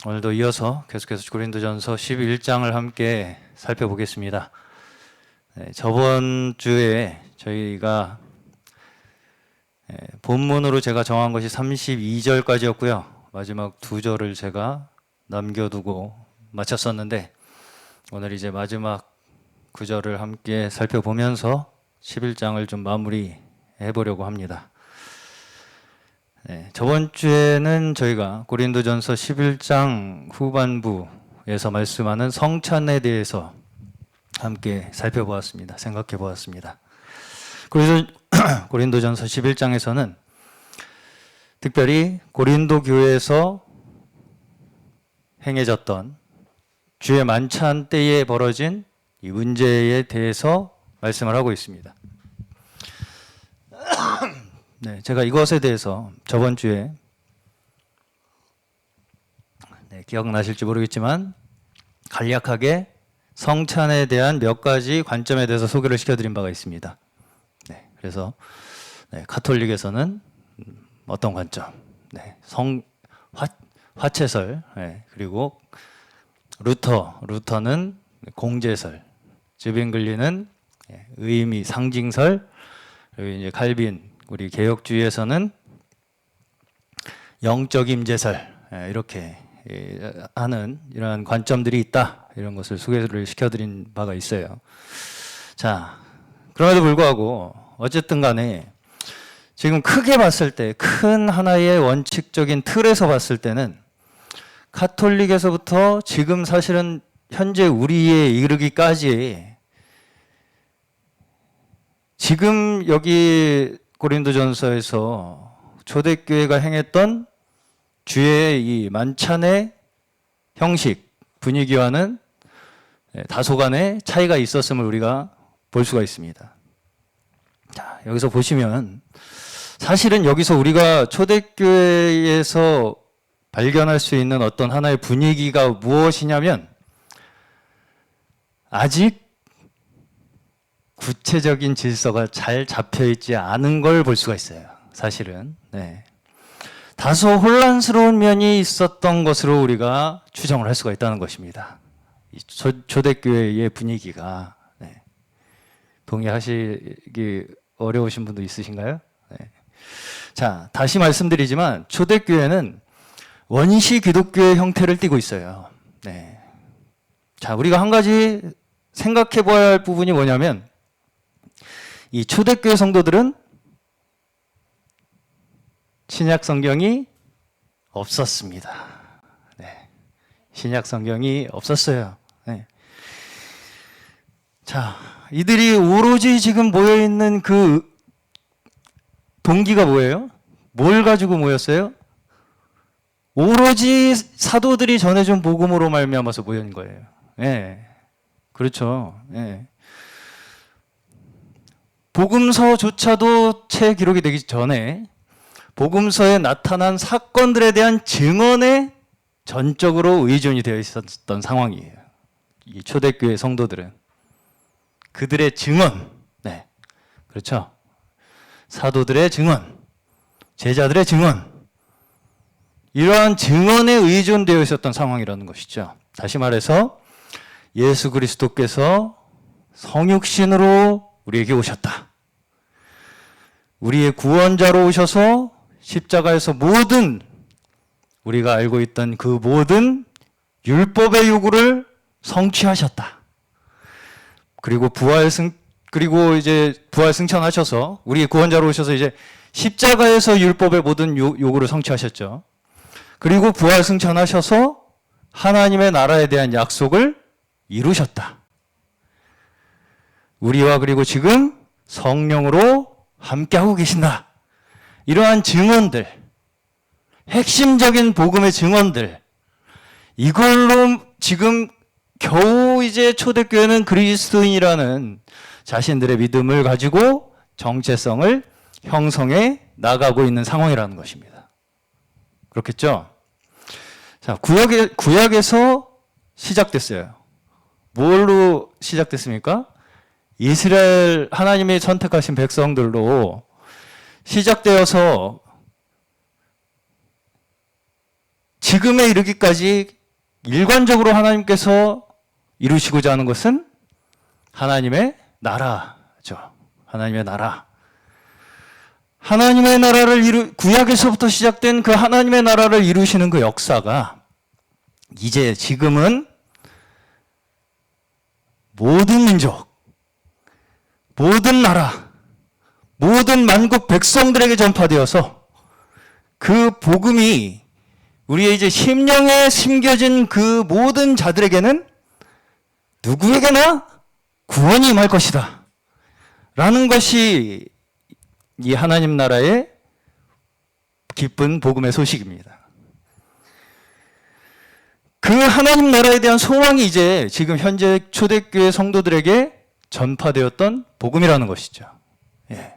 오늘도 이어서 계속해서 고린도전서 11장을 함께 살펴보겠습니다. 저번 주에 저희가 본문으로 제가 정한 것이 32절까지였고요. 마지막 두 절을 제가 남겨두고 마쳤었는데 오늘 이제 마지막 구절을 함께 살펴보면서 11장을 좀 마무리해 보려고 합니다. 저번 주에는 저희가 고린도전서 11장 후반부에서 말씀하는 성찬에 대해서 함께 살펴보았습니다. 생각해 보았습니다. 그래서 고린도전서 11장에서는 특별히 고린도 교회에서 행해졌던 주의 만찬 때에 벌어진 이 문제에 대해서 말씀을 하고 있습니다. 제가 이것에 대해서 저번 주에 기억나실지 모르겠지만 간략하게 성찬에 대한 몇 가지 관점에 대해서 소개를 시켜드린 바가 있습니다. 그래서 가톨릭에서는 어떤 관점, 화채설, 그리고 루터는 공제설, 즈빙글리는 의미, 상징설, 그리고 이제 칼빈, 우리 개혁주의에서는 영적 임재설, 이렇게 하는 이러한 관점들이 있다, 이런 것을 소개를 시켜드린 바가 있어요. 자, 그럼에도 불구하고 어쨌든 간에 지금 크게 봤을 때, 큰 하나의 원칙적인 틀에서 봤을 때는 가톨릭에서부터 지금 사실은 현재 우리에 이르기까지 지금 여기 고린도전서에서 초대교회가 행했던 주의 이 만찬의 형식, 분위기와는 다소간의 차이가 있었음을 우리가 볼 수가 있습니다. 자, 여기서 보시면 사실은 여기서 우리가 초대교회에서 발견할 수 있는 어떤 하나의 분위기가 무엇이냐면 아직 구체적인 질서가 잘 잡혀있지 않은 걸 볼 수가 있어요. 사실은. 다소 혼란스러운 면이 있었던 것으로 우리가 추정을 할 수가 있다는 것입니다. 초대교회의 분위기가. 동의하시기 어려우신 분도 있으신가요? 자, 다시 말씀드리지만 초대교회는 원시 기독교의 형태를 띠고 있어요. 자, 우리가 한 가지 생각해 봐야 할 부분이 뭐냐면 이 초대교회 성도들은 신약 성경이 없었습니다. 신약 성경이 없었어요. 자, 이들이 오로지 지금 모여있는 그 동기가 뭐예요? 뭘 가지고 모였어요? 오로지 사도들이 전해준 복음으로 말미암아서 모인 거예요. 그렇죠. 복음서조차도 채 기록이 되기 전에 복음서에 나타난 사건들에 대한 증언에 전적으로 의존이 되어 있었던 상황이에요. 이 초대교회 성도들은 그들의 증언, 그렇죠. 사도들의 증언, 제자들의 증언, 이러한 증언에 의존되어 있었던 상황이라는 것이죠. 다시 말해서 예수 그리스도께서 성육신으로 우리에게 오셨다. 우리의 구원자로 오셔서 십자가에서 모든 우리가 알고 있던 그 모든 율법의 요구를 성취하셨다. 그리고 이제 부활 승천하셔서 우리의 구원자로 오셔서 이제 십자가에서 율법의 모든 요구를 성취하셨죠. 그리고 부활 승천하셔서 하나님의 나라에 대한 약속을 이루셨다. 우리와 그리고 지금 성령으로 함께하고 계신다. 이러한 증언들, 핵심적인 복음의 증언들, 이걸로 지금 겨우 이제 초대교회는 그리스도인이라는 자신들의 믿음을 가지고 정체성을 형성해 나가고 있는 상황이라는 것입니다. 그렇겠죠? 자, 구약에서 시작됐어요. 뭘로 시작됐습니까? 이스라엘 하나님이 선택하신 백성들로 시작되어서 지금에 이르기까지 일관적으로 하나님께서 이루시고자 하는 것은 하나님의 나라죠. 하나님의 나라. 하나님의 나라를 구약에서부터 시작된 그 하나님의 나라를 이루시는 그 역사가 이제 지금은 모든 민족, 모든 나라, 모든 만국 백성들에게 전파되어서 그 복음이 우리의 이제 심령에 심겨진 그 모든 자들에게는 누구에게나 구원이 임할 것이다. 라는 것이 이 하나님 나라의 기쁜 복음의 소식입니다. 그 하나님 나라에 대한 소망이 이제 지금 현재 초대교회 성도들에게 전파되었던 복음이라는 것이죠. 예.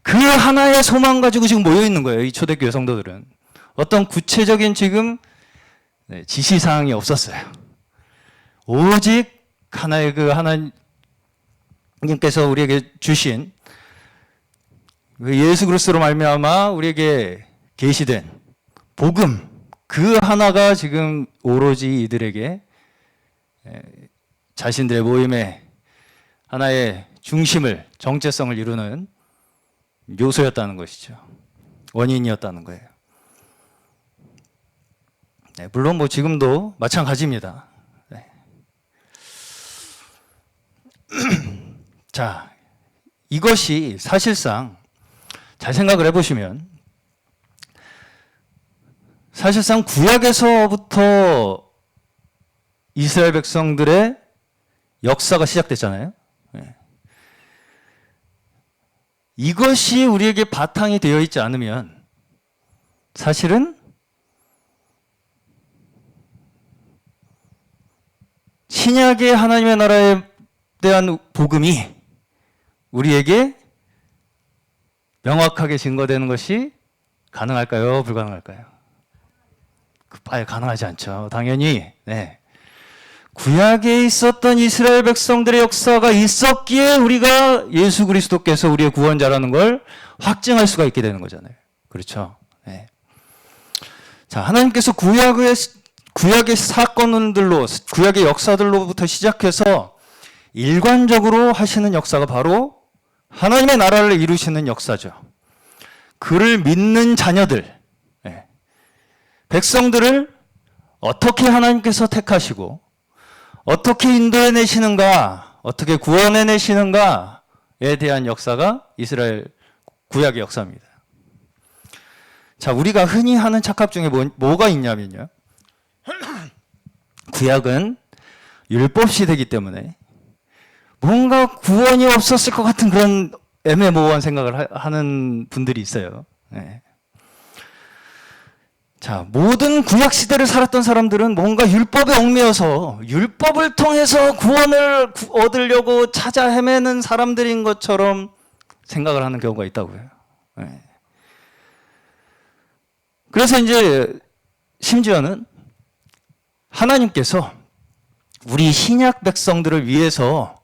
그 하나의 소망 가지고 지금 모여 있는 거예요. 이 초대교회 성도들은. 어떤 구체적인 지금 지시사항이 없었어요. 오직 하나의 그 하나님께서 우리에게 주신 예수 그리스도로 말미암아 우리에게 계시된 복음, 그 하나가 지금 오로지 이들에게 자신들의 모임의 하나의 중심을, 정체성을 이루는 요소였다는 것이죠. 원인이었다는 거예요. 네, 물론 뭐 지금도 마찬가지입니다. 네. 자, 이것이 사실상 잘 생각을 해보시면 사실상 구약에서부터 이스라엘 백성들의 역사가 시작됐잖아요. 네. 이것이 우리에게 바탕이 되어 있지 않으면 사실은 신약의 하나님의 나라에 대한 복음이 우리에게 명확하게 증거되는 것이 가능할까요? 불가능할까요? 가능하지 않죠. 당연히. 네. 구약에 있었던 이스라엘 백성들의 역사가 있었기에 우리가 예수 그리스도께서 우리의 구원자라는 걸 확증할 수가 있게 되는 거잖아요. 그렇죠? 네. 자, 하나님께서 구약의 사건들로, 구약의 역사들로부터 시작해서 일관적으로 하시는 역사가 바로 하나님의 나라를 이루시는 역사죠. 그를 믿는 자녀들, 백성들을 어떻게 하나님께서 택하시고 어떻게 인도해 내시는가, 어떻게 구원해 내시는가에 대한 역사가 이스라엘 구약의 역사입니다. 자, 우리가 흔히 하는 착각 중에 뭐가 있냐면요. 구약은 율법 시대이기 때문에 뭔가 구원이 없었을 것 같은 그런 애매모호한 생각을 하는 분들이 있어요. 네. 자, 모든 구약 시대를 살았던 사람들은 뭔가 율법에 얽매여서 율법을 통해서 구원을 얻으려고 찾아 헤매는 사람들인 것처럼 생각을 하는 경우가 있다고요. 네. 그래서 이제 심지어는 하나님께서 우리 신약 백성들을 위해서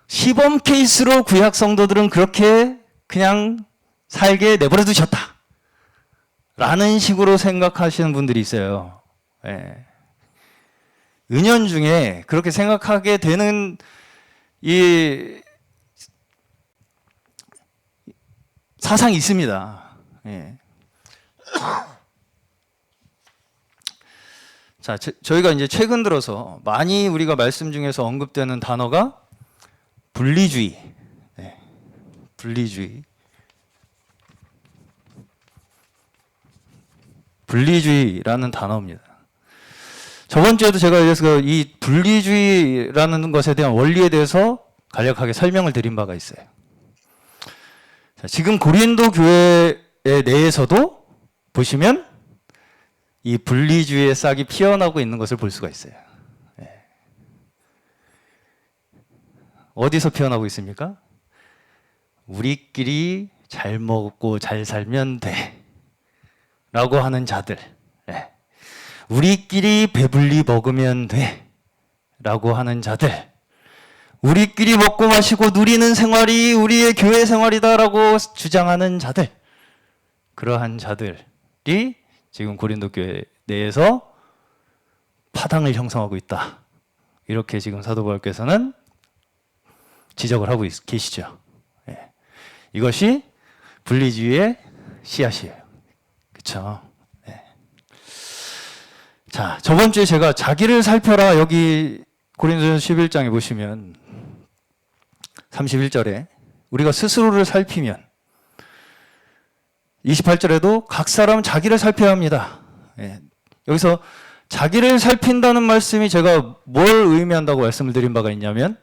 시범 케이스로 구약 성도들은 그렇게 그냥 살게 내버려 두셨다 라는 식으로 생각하시는 분들이 있어요. 예. 은연중에 그렇게 생각하게 되는 이 사상이 있습니다. 예. 자, 저희가 이제 최근 들어서 많이 우리가 말씀 중에서 언급되는 단어가 분리주의. 네. 분리주의. 분리주의라는 단어입니다. 저번 주에도 제가 그래서 이 분리주의라는 것에 대한 원리에 대해서 간략하게 설명을 드린 바가 있어요. 자, 지금 고린도 교회 내에서도 보시면 이 분리주의의 싹이 피어나고 있는 것을 볼 수가 있어요. 네. 어디서 피어나고 있습니까? 우리끼리 잘 먹고 잘 살면 돼 라고 하는 자들, 네. 우리끼리 배불리 먹으면 돼 라고 하는 자들, 우리끼리 먹고 마시고 누리는 생활이 우리의 교회 생활이다라고 주장하는 자들, 그러한 자들이 지금 고린도 교회 내에서 파당을 형성하고 있다. 이렇게 지금 사도 바울께서는 지적을 하고 계시죠. 예. 이것이 분리주의의 씨앗이에요. 그렇죠? 예. 자, 저번 주에 제가 자기를 살펴라 여기 고린도전서 11장에 보시면 31절에 우리가 스스로를 살피면 28절에도 각 사람은 자기를 살펴야 합니다. 예. 여기서 자기를 살핀다는 말씀이 제가 뭘 의미한다고 말씀을 드린 바가 있냐면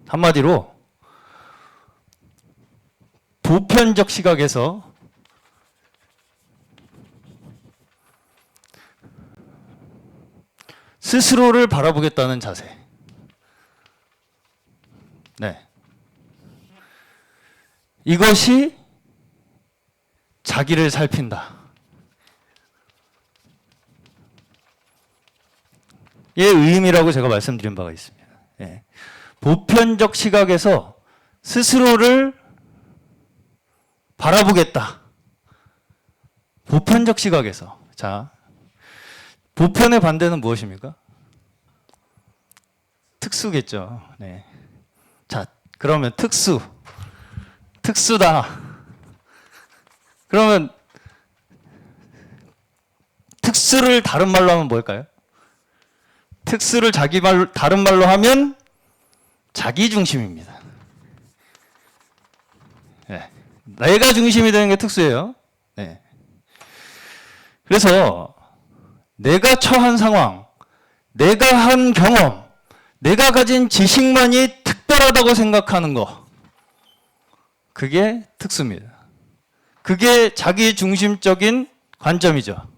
한마디로 보편적 시각에서 스스로를 바라보겠다는 자세. 네. 이것이 자기를 살핀다. 의 의미라고 제가 말씀드린 바가 있습니다. 예. 보편적 시각에서 스스로를 바라보겠다. 보편적 시각에서. 자, 보편의 반대는 무엇입니까? 특수겠죠. 네. 자, 그러면 특수다. 그러면 특수를 다른 말로 하면 뭘까요? 특수를 다른 말로 하면 자기중심입니다. 네. 내가 중심이 되는 게 특수예요. 네. 그래서 내가 처한 상황, 내가 한 경험, 내가 가진 지식만이 특별하다고 생각하는 거, 그게 특수입니다. 그게 자기중심적인 관점이죠.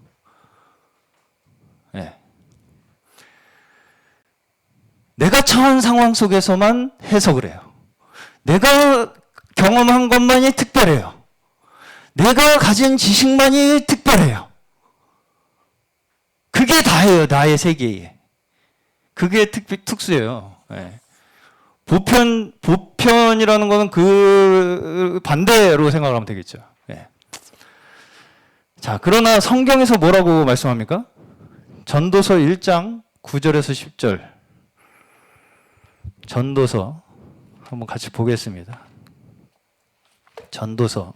네. 내가 처한 상황 속에서만 해석을 해요. 내가 경험한 것만이 특별해요. 내가 가진 지식만이 특별해요. 그게 다예요. 나의 세계에. 그게 특수예요. 네. 보편이라는 거는 그 반대로 생각을 하면 되겠죠. 네. 자, 그러나 성경에서 뭐라고 말씀합니까? 전도서 1장 9절에서 10절. 전도서 한번 같이 보겠습니다. 전도서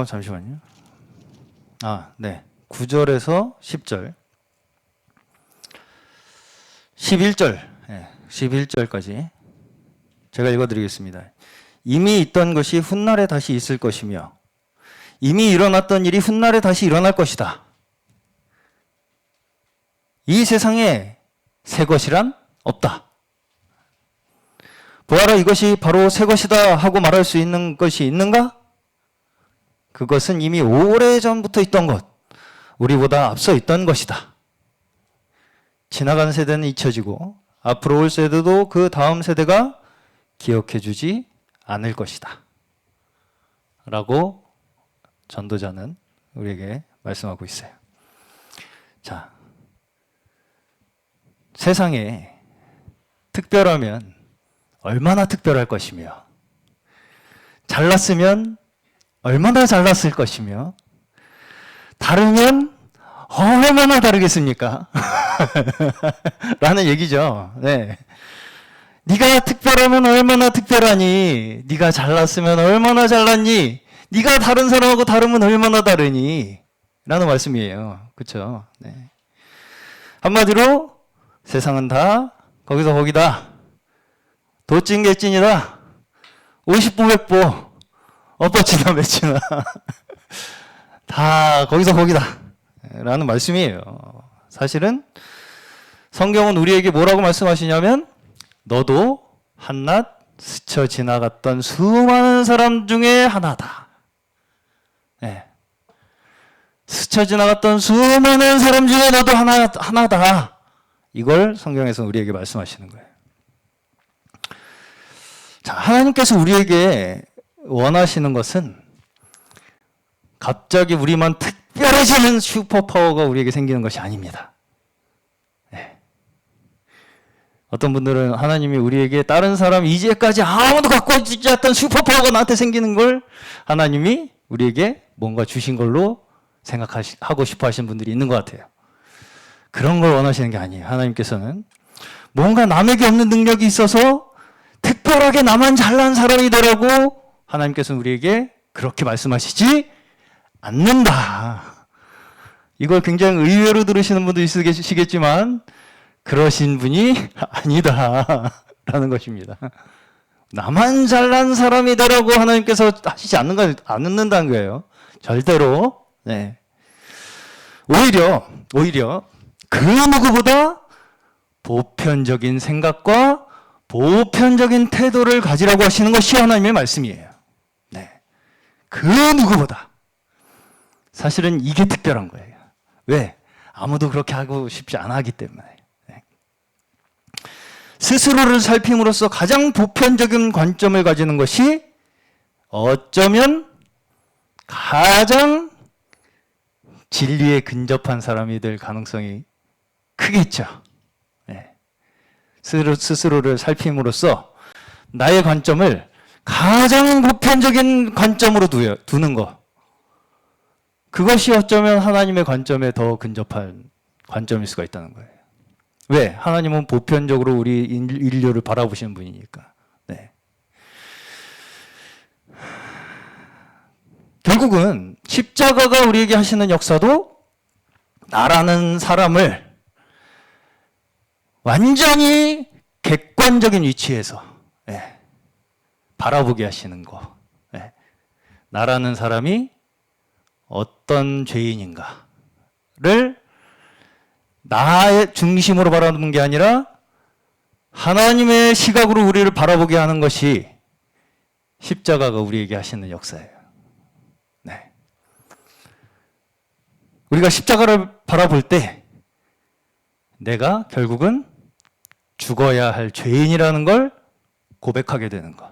잠시만요. 네. 9절에서 10절. 11절. 네, 11절까지 제가 읽어드리겠습니다. 이미 있던 것이 훗날에 다시 있을 것이며 이미 일어났던 일이 훗날에 다시 일어날 것이다. 이 세상에 새 것이란 없다. 보아라, 이것이 바로 새 것이다 하고 말할 수 있는 것이 있는가? 그것은 이미 오래전부터 있던 것, 우리보다 앞서 있던 것이다. 지나간 세대는 잊혀지고 앞으로 올 세대도 그 다음 세대가 기억해주지 않을 것이다. 라고 전도자는 우리에게 말씀하고 있어요. 자, 세상에 특별하면 얼마나 특별할 것이며 잘났으면 얼마나 잘났을 것이며 다르면 얼마나 다르겠습니까? 라는 얘기죠. 네. 네가 특별하면 얼마나 특별하니? 네가 잘났으면 얼마나 잘났니? 네가 다른 사람하고 다르면 얼마나 다르니? 라는 말씀이에요. 그렇죠? 네. 한마디로 세상은 다 거기서 거기다. 도찐개찐이다. 50보 100보. 엇박지나 맺지나 다 거기서 거기다 라는 말씀이에요. 사실은 성경은 우리에게 뭐라고 말씀하시냐면 너도 한낱 스쳐 지나갔던 수많은 사람 중에 하나다 예. 스쳐 지나갔던 수많은 사람 중에 너도 하나다. 이걸 성경에서 우리에게 말씀하시는 거예요. 자, 하나님께서 우리에게 원하시는 것은 갑자기 우리만 특별해지는 슈퍼파워가 우리에게 생기는 것이 아닙니다. 네. 어떤 분들은 하나님이 우리에게 다른 사람 이제까지 아무도 갖고 있지 않았던 슈퍼파워가 나한테 생기는 걸 하나님이 우리에게 뭔가 주신 걸로 생각하고 싶어 하시는 분들이 있는 것 같아요. 그런 걸 원하시는 게 아니에요. 하나님께서는 뭔가 남에게 없는 능력이 있어서 특별하게 나만 잘난 사람이 되라고 하나님께서는 우리에게 그렇게 말씀하시지 않는다. 이걸 굉장히 의외로 들으시는 분도 있으시겠지만 그러신 분이 아니다라는 것입니다. 나만 잘난 사람이 되라고 하나님께서 하시지 않는다는 거예요. 절대로. 네. 오히려 그 누구보다 보편적인 생각과 보편적인 태도를 가지라고 하시는 것이 하나님의 말씀이에요. 네. 그 누구보다. 사실은 이게 특별한 거예요. 왜? 아무도 그렇게 하고 싶지 않아 하기 때문에. 네. 스스로를 살핌으로써 가장 보편적인 관점을 가지는 것이 어쩌면 가장 진리에 근접한 사람이 될 가능성이 크겠죠. 네. 스스로를 살핌으로써 나의 관점을 가장 보편적인 관점으로 두는 것. 그것이 어쩌면 하나님의 관점에 더 근접한 관점일 수가 있다는 거예요. 왜? 하나님은 보편적으로 우리 인류를 바라보시는 분이니까. 네. 결국은 십자가가 우리에게 하시는 역사도 나라는 사람을 완전히 객관적인 위치에서 바라보게 하시는 거. 나라는 사람이 어떤 죄인인가를 나의 중심으로 바라보는 게 아니라 하나님의 시각으로 우리를 바라보게 하는 것이 십자가가 우리에게 하시는 역사예요. 네. 우리가 십자가를 바라볼 때 내가 결국은 죽어야 할 죄인이라는 걸 고백하게 되는 것.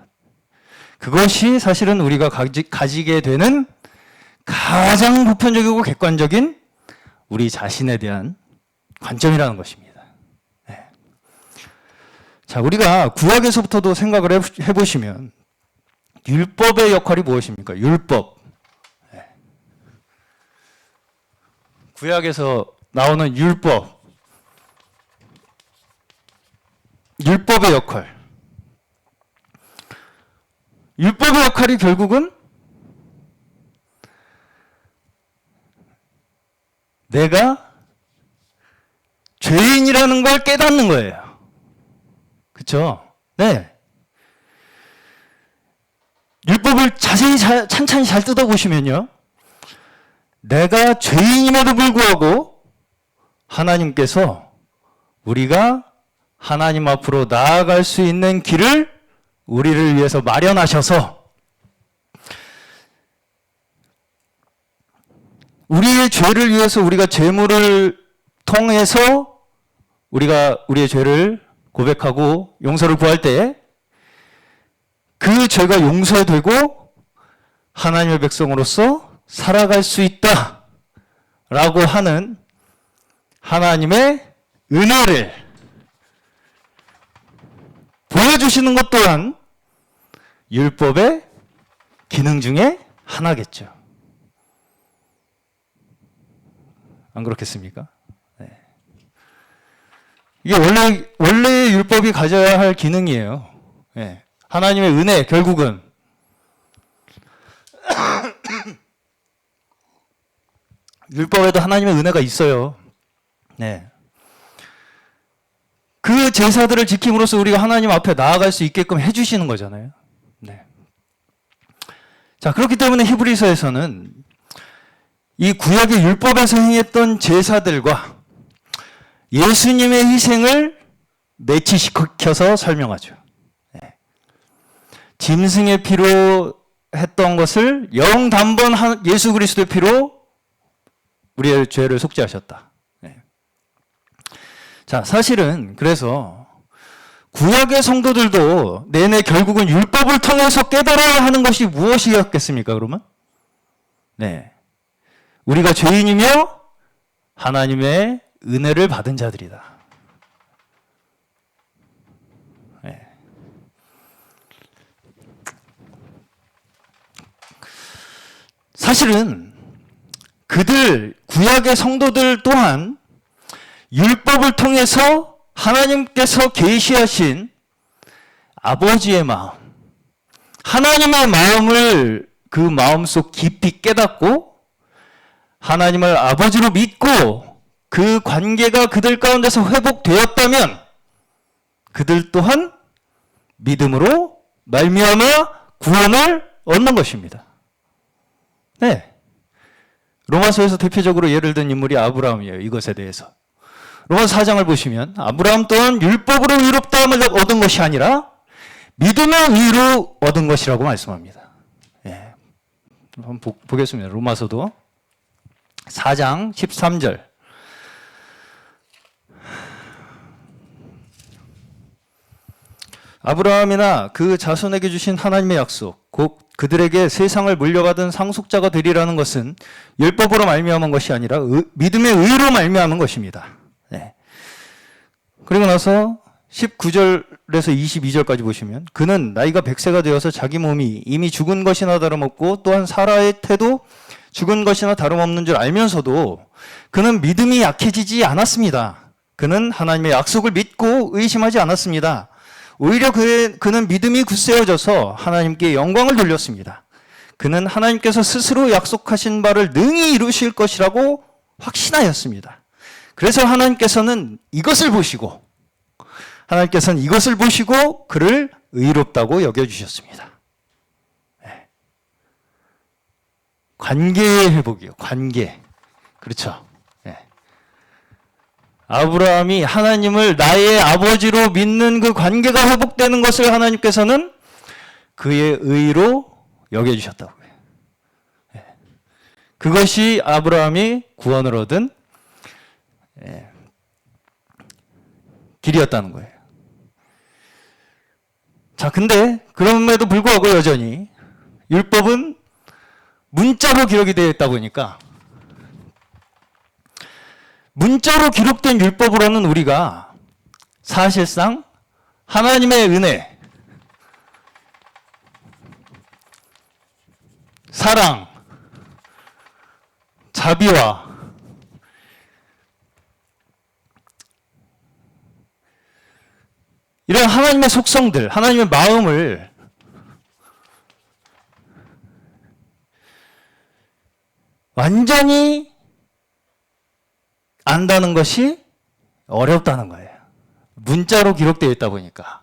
그것이 사실은 우리가 가지게 되는 가장 보편적이고 객관적인 우리 자신에 대한 관점이라는 것입니다. 네. 자, 우리가 구약에서부터도 생각을 해보시면 율법의 역할이 무엇입니까? 율법. 네. 구약에서 나오는 율법의 역할. 율법의 역할이 결국은 내가 죄인이라는 걸 깨닫는 거예요. 그렇죠? 네. 율법을 자세히 찬찬히 잘 뜯어보시면요. 내가 죄인임에도 불구하고 하나님께서 우리가 하나님 앞으로 나아갈 수 있는 길을 우리를 위해서 마련하셔서 우리의 죄를 위해서 우리가 제물을 통해서 우리가 우리의 죄를 고백하고 용서를 구할 때 그 죄가 용서되고 하나님의 백성으로서 살아갈 수 있다라고 하는 하나님의 은혜를 보여주시는 것 또한 율법의 기능 중에 하나겠죠. 안 그렇겠습니까? 네. 이게 원래 율법이 가져야 할 기능이에요. 네. 하나님의 은혜, 결국은 율법에도 하나님의 은혜가 있어요. 네. 그 제사들을 지킴으로써 우리가 하나님 앞에 나아갈 수 있게끔 해주시는 거잖아요. 네. 자, 그렇기 때문에 히브리서에서는 이 구약의 율법에서 행했던 제사들과 예수님의 희생을 매치시켜서 설명하죠. 네. 짐승의 피로 했던 것을 영단번 예수 그리스도의 피로 우리의 죄를 속죄하셨다. 네. 자, 사실은 그래서 구약의 성도들도 내내 결국은 율법을 통해서 깨달아야 하는 것이 무엇이었겠습니까, 그러면? 네. 우리가 죄인이며 하나님의 은혜를 받은 자들이다. 네. 사실은 그들, 구약의 성도들 또한 율법을 통해서 하나님께서 계시하신 아버지의 마음, 하나님의 마음을 그 마음속 깊이 깨닫고 하나님을 아버지로 믿고 그 관계가 그들 가운데서 회복되었다면 그들 또한 믿음으로 말미암아 구원을 얻는 것입니다. 네. 로마서에서 대표적으로 예를 든 인물이 아브라함이에요. 이것에 대해서. 로마서 4장을 보시면 아브라함 또한 율법으로 의롭다함을 얻은 것이 아니라 믿음의 의로 얻은 것이라고 말씀합니다. 예. 한번 보겠습니다. 로마서도 4장 13절. 아브라함이나 그 자손에게 주신 하나님의 약속, 곧 그들에게 세상을 물려받은 상속자가 되리라는 것은 율법으로 말미암은 것이 아니라 믿음의 의로 말미암은 것입니다. 네. 그리고 나서 19절에서 22절까지 보시면 그는 나이가 100세가 되어서 자기 몸이 이미 죽은 것이나 다름없고 또한 사라의 태도 죽은 것이나 다름없는 줄 알면서도 그는 믿음이 약해지지 않았습니다. 그는 하나님의 약속을 믿고 의심하지 않았습니다. 오히려 그는 믿음이 굳세어져서 하나님께 영광을 돌렸습니다. 그는 하나님께서 스스로 약속하신 바를 능히 이루실 것이라고 확신하였습니다. 그래서 하나님께서는 이것을 보시고 그를 의롭다고 여겨주셨습니다. 네. 관계의 회복이요. 관계. 그렇죠. 네. 아브라함이 하나님을 나의 아버지로 믿는 그 관계가 회복되는 것을 하나님께서는 그의 의로 여겨주셨다고요. 네. 그것이 아브라함이 구원을 얻은 길이었다는 거예요. 자, 근데 그럼에도 불구하고 여전히 율법은 문자로 기록이 되어 있다 보니까 문자로 기록된 율법으로는 우리가 사실상 하나님의 은혜, 사랑, 자비와 이런 하나님의 속성들, 하나님의 마음을 완전히 안다는 것이 어렵다는 거예요. 문자로 기록되어 있다 보니까.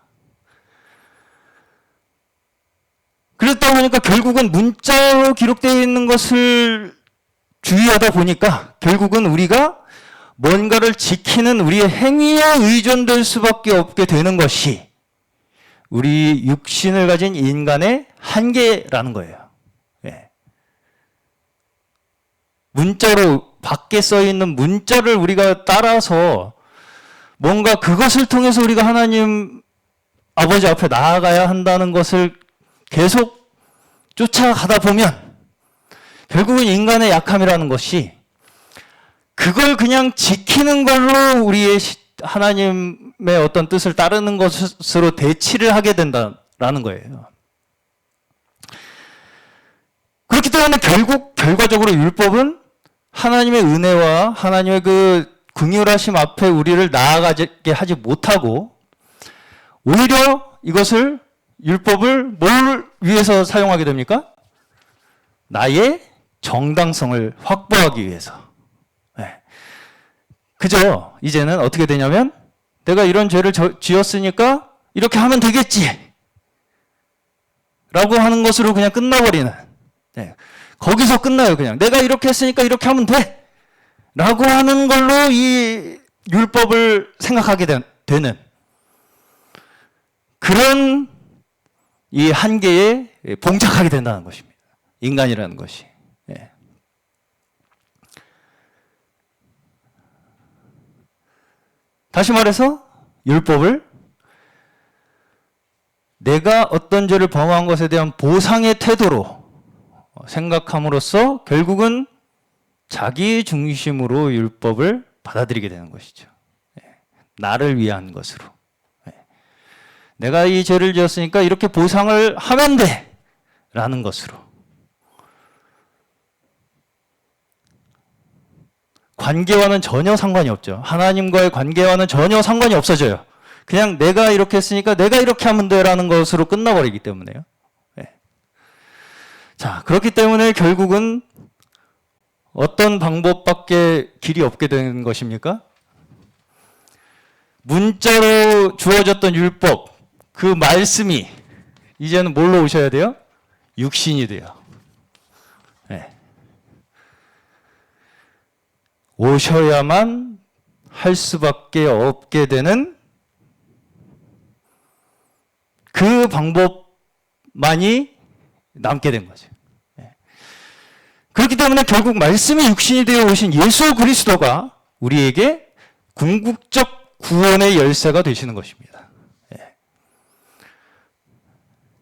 그렇다 보니까 결국은 문자로 기록되어 있는 것을 주의하다 보니까 결국은 우리가 뭔가를 지키는 우리의 행위에 의존될 수밖에 없게 되는 것이 우리 육신을 가진 인간의 한계라는 거예요. 예. 문자로 밖에 써 있는 문자를 우리가 따라서 뭔가 그것을 통해서 우리가 하나님 아버지 앞에 나아가야 한다는 것을 계속 쫓아가다 보면 결국은 인간의 약함이라는 것이 그걸 그냥 지키는 걸로 우리의 하나님의 어떤 뜻을 따르는 것으로 대치를 하게 된다라는 거예요. 그렇기 때문에 결국 결과적으로 율법은 하나님의 은혜와 하나님의 그 긍휼하심 앞에 우리를 나아가게 하지 못하고 오히려 이것을 율법을 뭘 위해서 사용하게 됩니까? 나의 정당성을 확보하기 위해서. 네. 그죠? 이제는 어떻게 되냐면 내가 이런 죄를 지었으니까 이렇게 하면 되겠지 라고 하는 것으로 그냥 끝나버리는. 네. 거기서 끝나요. 그냥 내가 이렇게 했으니까 이렇게 하면 돼 라고 하는 걸로 이 율법을 생각하게 되는 그런 이 한계에 봉착하게 된다는 것입니다. 인간이라는 것이. 예. 다시 말해서 율법을 내가 어떤 죄를 범한 것에 대한 보상의 태도로 생각함으로써 결국은 자기 중심으로 율법을 받아들이게 되는 것이죠. 나를 위한 것으로. 내가 이 죄를 지었으니까 이렇게 보상을 하면 돼! 라는 것으로. 관계와는 전혀 상관이 없죠. 하나님과의 관계와는 전혀 상관이 없어져요. 그냥 내가 이렇게 했으니까 내가 이렇게 하면 돼 라는 것으로 끝나버리기 때문에요. 네. 자, 그렇기 때문에 결국은 어떤 방법밖에 길이 없게 되는 것입니까? 문자로 주어졌던 율법, 그 말씀이 이제는 뭘로 오셔야 돼요? 육신이 돼요. 네. 오셔야만 할 수밖에 없게 되는 그 방법만이 남게 된 거죠. 그렇기 때문에 결국 말씀이 육신이 되어 오신 예수 그리스도가 우리에게 궁극적 구원의 열쇠가 되시는 것입니다.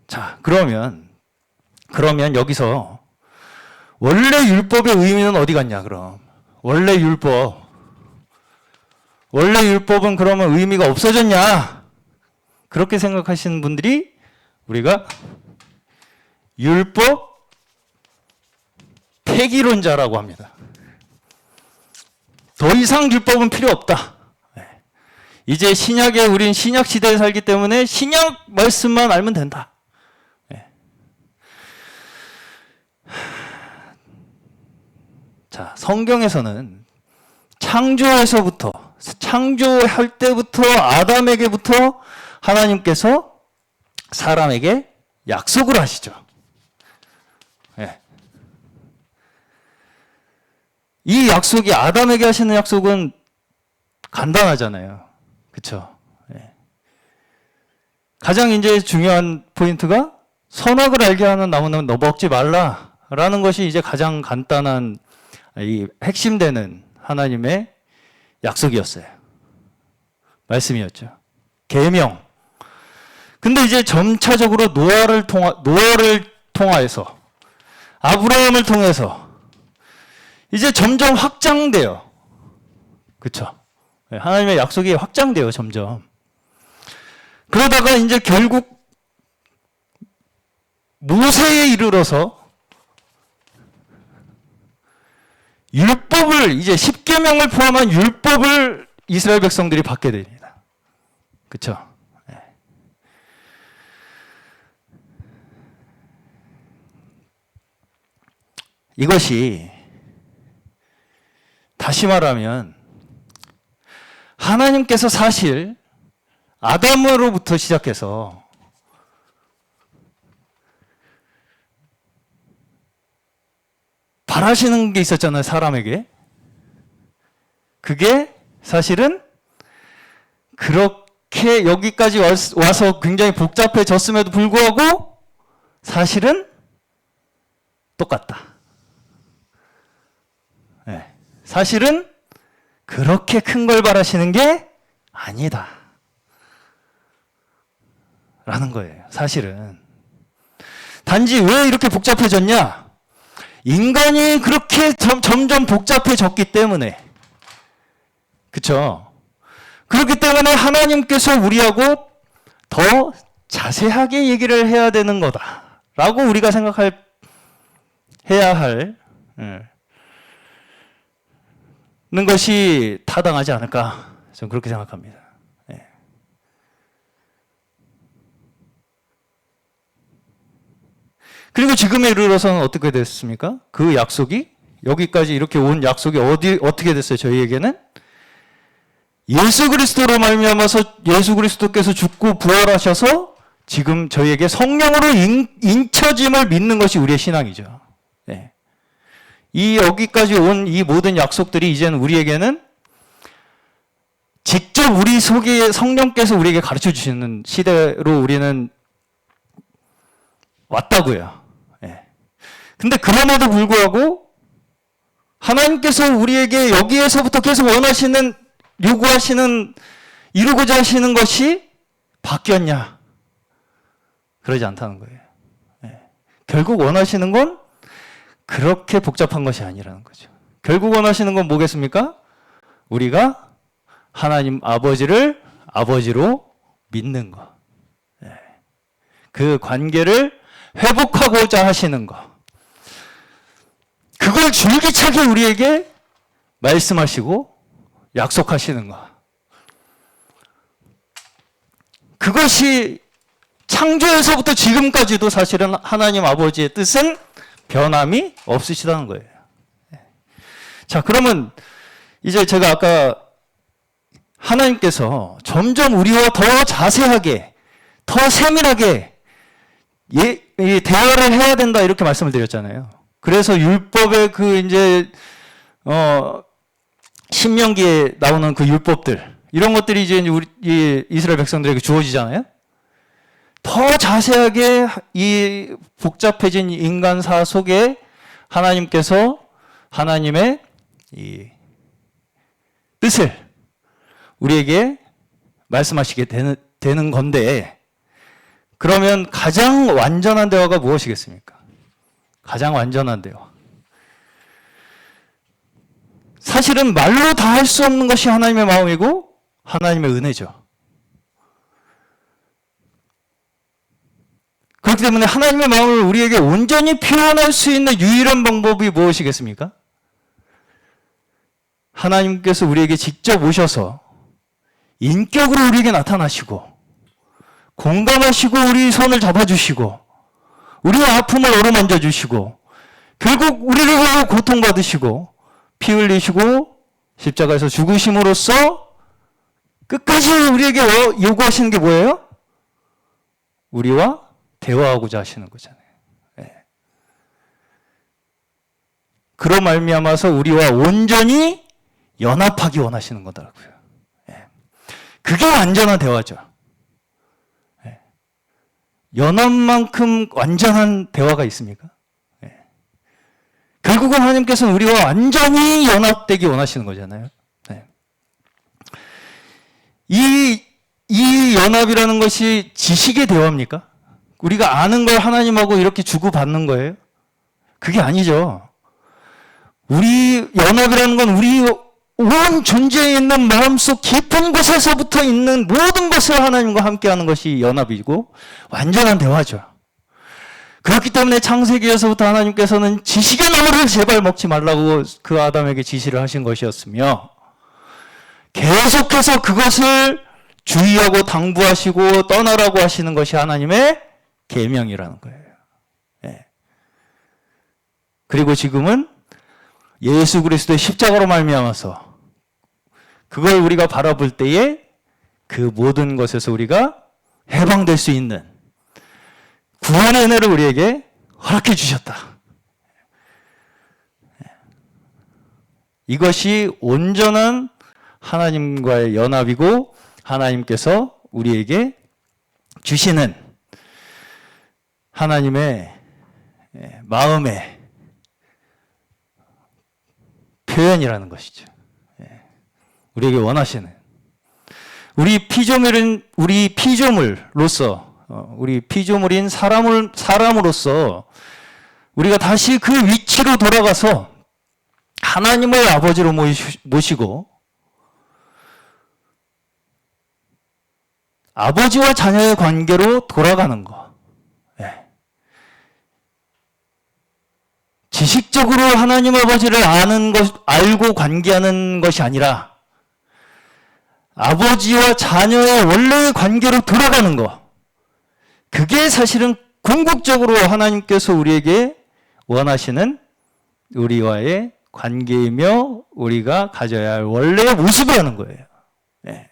자, 그러면 여기서 원래 율법의 의미는 어디 갔냐, 그럼? 원래 율법은 그러면 의미가 없어졌냐? 그렇게 생각하시는 분들이 우리가 율법 폐기론자라고 합니다. 더 이상 율법은 필요 없다. 이제 우린 신약 시대에 살기 때문에 신약 말씀만 알면 된다. 자, 성경에서는 창조할 때부터 아담에게부터 하나님께서 사람에게 약속을 하시죠. 이 약속이 아담에게 하시는 약속은 간단하잖아요. 그렇죠? 가장 이제 중요한 포인트가 선악을 알게 하는 나무는 너 먹지 말라라는 것이 이제 가장 간단한 이 핵심되는 하나님의 약속이었어요. 말씀이었죠. 계명. 근데 이제 점차적으로 노아를 통하여서 아브라함을 통해서 이제 점점 확장돼요. 그렇죠? 하나님의 약속이 확장돼요, 점점. 그러다가 이제 결국 모세에 이르러서 율법을 이제 십계명을 포함한 율법을 이스라엘 백성들이 받게 됩니다. 그렇죠? 이것이 다시 말하면 하나님께서 사실 아담으로부터 시작해서 바라시는 게 있었잖아요, 사람에게. 그게 사실은 그렇게 여기까지 와서 굉장히 복잡해졌음에도 불구하고 사실은 똑같다. 사실은 그렇게 큰 걸 바라시는 게 아니다. 라는 거예요, 사실은. 단지 왜 이렇게 복잡해졌냐? 인간이 그렇게 점점 복잡해졌기 때문에. 그쵸? 그렇기 때문에 하나님께서 우리하고 더 자세하게 얘기를 해야 되는 거다. 라고 우리가 해야 할, 는 것이 타당하지 않을까. 저는 그렇게 생각합니다. 그리고 지금에 이르러서는 어떻게 됐습니까? 그 약속이 여기까지 이렇게 온 약속이 어떻게 됐어요? 저희에게는 예수 그리스도로 말미암아서 예수 그리스도께서 죽고 부활하셔서 지금 저희에게 성령으로 인쳐짐을 믿는 것이 우리의 신앙이죠. 이 여기까지 온 이 모든 약속들이 이제는 우리에게는 직접 우리 속에 성령께서 우리에게 가르쳐 주시는 시대로 우리는 왔다고요. 예. 근데 그럼에도 불구하고 하나님께서 우리에게 여기에서부터 계속 원하시는, 요구하시는, 이루고자 하시는 것이 바뀌었냐? 그러지 않다는 거예요. 예. 결국 원하시는 건 그렇게 복잡한 것이 아니라는 거죠. 결국 원하시는 건 뭐겠습니까? 우리가 하나님 아버지를 아버지로 믿는 것. 예. 그 관계를 회복하고자 하시는 것. 그걸 줄기차게 우리에게 말씀하시고 약속하시는 것. 그것이 창조에서부터 지금까지도 사실은 하나님 아버지의 뜻은 변함이 없으시다는 거예요. 자, 그러면 이제 제가 아까 하나님께서 점점 우리와 더 자세하게, 더 세밀하게 대화를 해야 된다 이렇게 말씀을 드렸잖아요. 그래서 율법의 그 이제 신명기에 나오는 그 율법들, 이런 것들이 이제 우리 이스라엘 백성들에게 주어지잖아요. 더 자세하게 이 복잡해진 인간사 속에 하나님께서 하나님의 이 뜻을 우리에게 말씀하시게 되는 건데, 그러면 가장 완전한 대화가 무엇이겠습니까? 가장 완전한 대화. 사실은 말로 다 할 수 없는 것이 하나님의 마음이고 하나님의 은혜죠. 그렇기 때문에 하나님의 마음을 우리에게 온전히 표현할 수 있는 유일한 방법이 무엇이겠습니까? 하나님께서 우리에게 직접 오셔서 인격으로 우리에게 나타나시고 공감하시고 우리 손을 잡아주시고 우리의 아픔을 어루만져 주시고 결국 우리를 위해 고통받으시고 피 흘리시고 십자가에서 죽으심으로써 끝까지 우리에게 요구하시는 게 뭐예요? 우리와 대화하고자 하시는 거잖아요. 네. 그로 말미암아서 우리와 온전히 연합하기 원하시는 거더라고요. 네. 그게 완전한 대화죠. 네. 연합만큼 완전한 대화가 있습니까? 네. 결국은 하나님께서는 우리와 완전히 연합되기 원하시는 거잖아요. 네. 이 연합이라는 것이 지식의 대화입니까? 우리가 아는 걸 하나님하고 이렇게 주고받는 거예요? 그게 아니죠. 우리 연합이라는 건 우리 온 존재에 있는 마음속 깊은 곳에서부터 있는 모든 것을 하나님과 함께하는 것이 연합이고 완전한 대화죠. 그렇기 때문에 창세기에서부터 하나님께서는 지식의 나무를 제발 먹지 말라고 그 아담에게 지시를 하신 것이었으며 계속해서 그것을 주의하고 당부하시고 떠나라고 하시는 것이 하나님의 계명이라는 거예요. 네. 그리고 지금은 예수 그리스도의 십자가로 말미암아서 그걸 우리가 바라볼 때에 그 모든 것에서 우리가 해방될 수 있는 구원의 은혜를 우리에게 허락해 주셨다. 이것이 온전한 하나님과의 연합이고 하나님께서 우리에게 주시는 하나님의 마음의 표현이라는 것이죠. 우리에게 원하시는 우리 피조물인 사람으로서 우리가 다시 그 위치로 돌아가서 하나님을 아버지로 모시고 아버지와 자녀의 관계로 돌아가는 것. 지식적으로 하나님 아버지를 알고 관계하는 것이 아니라 아버지와 자녀의 원래의 관계로 돌아가는 것. 그게 사실은 궁극적으로 하나님께서 우리에게 원하시는 우리와의 관계이며 우리가 가져야 할 원래의 모습이라는 거예요. 네.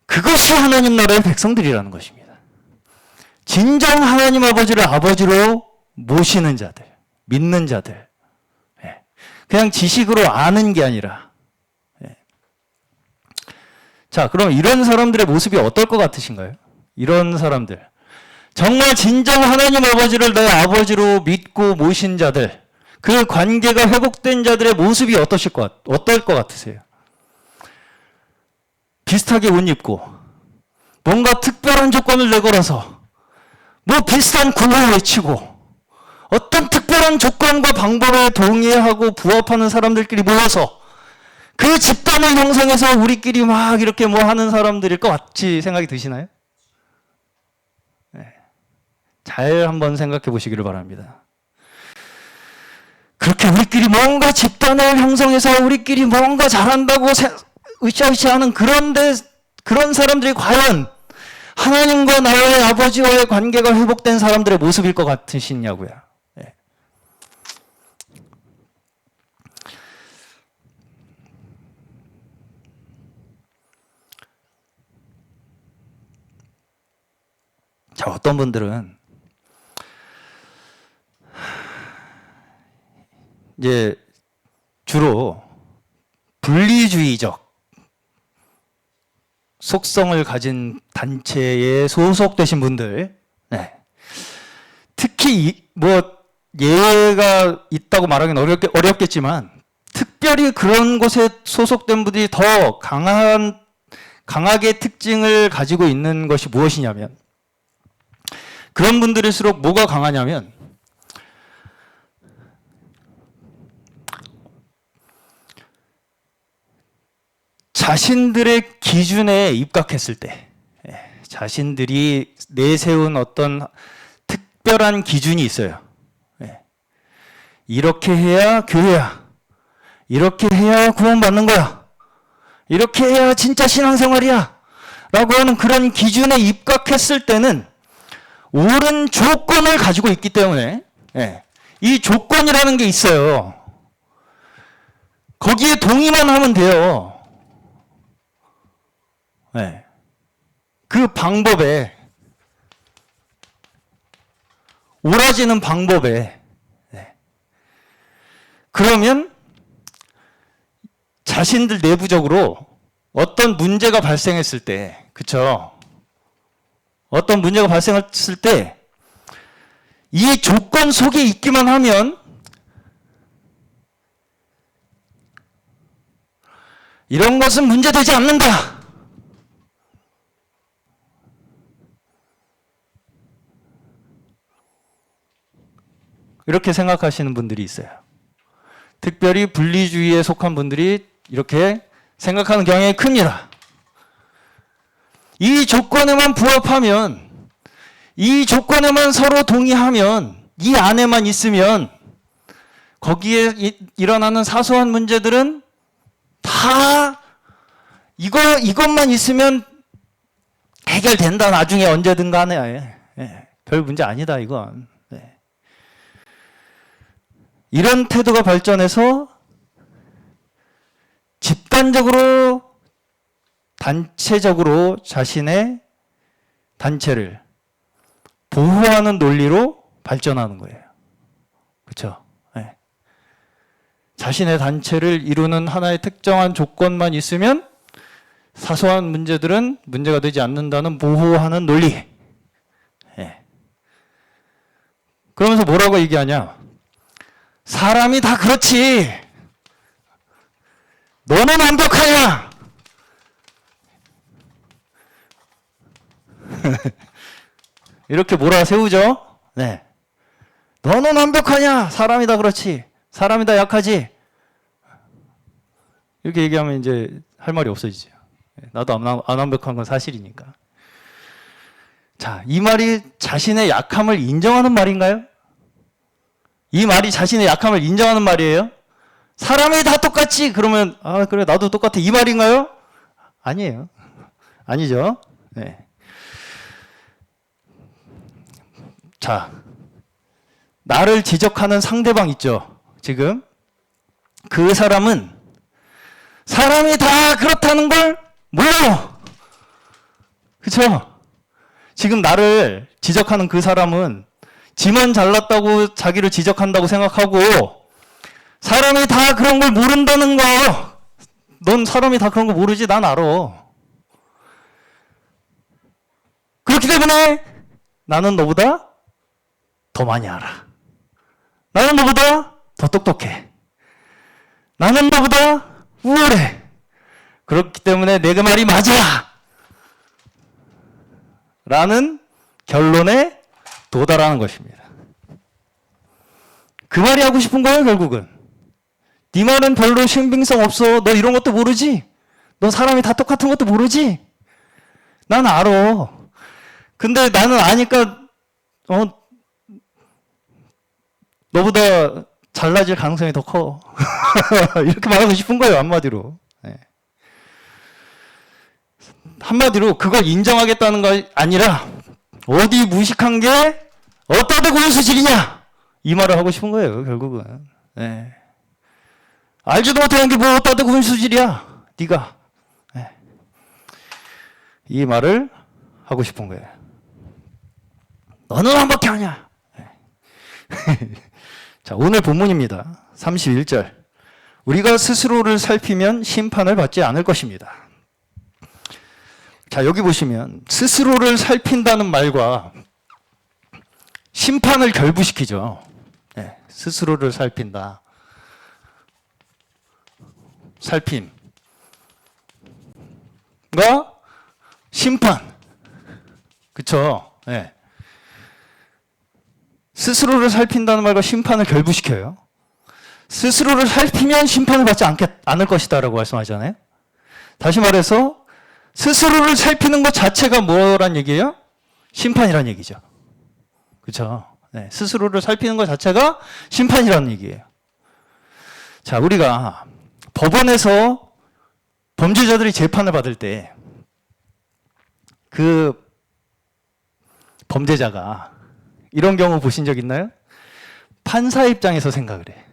그것이 하나님 나라의 백성들이라는 것입니다. 진정 하나님 아버지를 아버지로 모시는 자들, 믿는 자들. 그냥 지식으로 아는 게 아니라. 자, 그럼 이런 사람들의 모습이 어떨 것 같으신가요? 이런 사람들. 정말 진정 하나님 아버지를 내 아버지로 믿고 모신 자들, 그 관계가 회복된 자들의 모습이 어떠실 어떨 것 같으세요? 비슷하게 옷 입고 뭔가 특별한 조건을 내걸어서 뭐 비슷한 구호를 외치고 어떤 특별한 조건과 방법에 동의하고 부합하는 사람들끼리 모여서 그 집단을 형성해서 우리끼리 막 이렇게 뭐 하는 사람들일 것 같이 생각이 드시나요? 네. 잘 한번 생각해 보시기를 바랍니다. 그렇게 우리끼리 뭔가 집단을 형성해서 우리끼리 뭔가 잘한다고 으쌰으쌰하는 그런 사람들이 과연 하나님과 나의 아버지와의 관계가 회복된 사람들의 모습일 것 같으시냐고요. 네. 자, 어떤 분들은 이제 주로 분리주의적 속성을 가진 단체에 소속되신 분들, 네. 특히 뭐 예가 있다고 말하기는 어렵겠지만 특별히 그런 곳에 소속된 분들이 더 강하게 특징을 가지고 있는 것이 무엇이냐면, 그런 분들일수록 뭐가 강하냐면 자신들의 기준에 입각했을 때, 자신들이 내세운 어떤 특별한 기준이 있어요. 이렇게 해야 교회야. 이렇게 해야 구원받는 거야. 이렇게 해야 진짜 신앙생활이야. 라고 하는 그런 기준에 입각했을 때는 옳은 조건을 가지고 있기 때문에, 이 조건이라는 게 있어요. 거기에 동의만 하면 돼요. 그 방법에, 옳아지는 방법에, 그러면 자신들 내부적으로 어떤 문제가 발생했을 때, 그쵸? 어떤 문제가 발생했을 때, 이 조건 속에 있기만 하면 이런 것은 문제되지 않는다. 이렇게 생각하시는 분들이 있어요. 특별히 분리주의에 속한 분들이 이렇게 생각하는 경향이 큽니다. 이 조건에만 부합하면, 이 조건에만 서로 동의하면, 이 안에만 있으면 거기에 일어나는 사소한 문제들은 다 이것만 있으면 해결된다. 나중에 언제든 간에. 별 문제 아니다 이건. 이런 태도가 발전해서 집단적으로, 단체적으로 자신의 단체를 보호하는 논리로 발전하는 거예요. 그렇죠? 자신의 단체를 이루는 하나의 특정한 조건만 있으면 사소한 문제들은 문제가 되지 않는다는 보호하는 논리. 그러면서 뭐라고 얘기하냐? 사람이 다 그렇지. 너는 완벽하냐? 이렇게 몰아세우죠? 네. 너는 완벽하냐? 사람이 다 그렇지. 사람이 다 약하지. 이렇게 얘기하면 이제 할 말이 없어지죠. 나도 안 완벽한 건 사실이니까. 자, 이 말이 자신의 약함을 인정하는 말인가요? 이 말이 자신의 약함을 인정하는 말이에요? 사람이 다 똑같지. 그러면 그래 나도 똑같아. 이 말인가요? 아니에요. 아니죠. 네. 자, 나를 지적하는 상대방 있죠. 지금 그 사람은 사람이 다 그렇다는 걸 몰라요. 그렇죠? 지금 나를 지적하는 그 사람은 지만 잘났다고 자기를 지적한다고 생각하고 사람이 다 그런 걸 모른다는 거예요. 넌 사람이 다 그런 거 모르지. 난 알아. 그렇기 때문에 나는 너보다 더 많이 알아. 나는 너보다 더 똑똑해. 나는 너보다 우월해. 그렇기 때문에 내 그 말이 맞아. 라는 결론에 도달하는 것입니다. 그 말이 하고 싶은 거예요, 결국은. 네 말은 별로 신빙성 없어. 너 이런 것도 모르지? 너 사람이 다 똑같은 것도 모르지? 난 알아. 근데 나는 아니까 너보다 잘나질 가능성이 더 커. 이렇게 말하고 싶은 거예요, 한마디로. 네. 한마디로 그걸 인정하겠다는 거 아니라 어디 무식한 게 어디다 대고 훈수질이냐, 이 말을 하고 싶은 거예요, 결국은. 네. 알지도 못하는 게 뭐 어디다 대고 훈수질이야, 네가. 네. 이 말을 하고 싶은 거예요. 너는 한밖에 아니야. 네. 자, 오늘 본문입니다. 31절. 우리가 스스로를 살피면 심판을 받지 않을 것입니다. 자, 여기 보시면 스스로를 살핀다는 말과 심판을 결부시키죠. 네, 스스로를 살핀다. 살핌과 심판. 그쵸? 네. 스스로를 살핀다는 말과 심판을 결부시켜요. 스스로를 살피면 심판을 받지 않을 것이다 라고 말씀하잖아요. 다시 말해서 스스로를 살피는 것 자체가 뭐란 얘기예요? 심판이란 얘기죠. 그렇죠? 네, 스스로를 살피는 것 자체가 심판이라는 얘기예요. 자, 우리가 법원에서 범죄자들이 재판을 받을 때 그 범죄자가 이런 경우 보신 적 있나요? 판사 입장에서 생각을 해.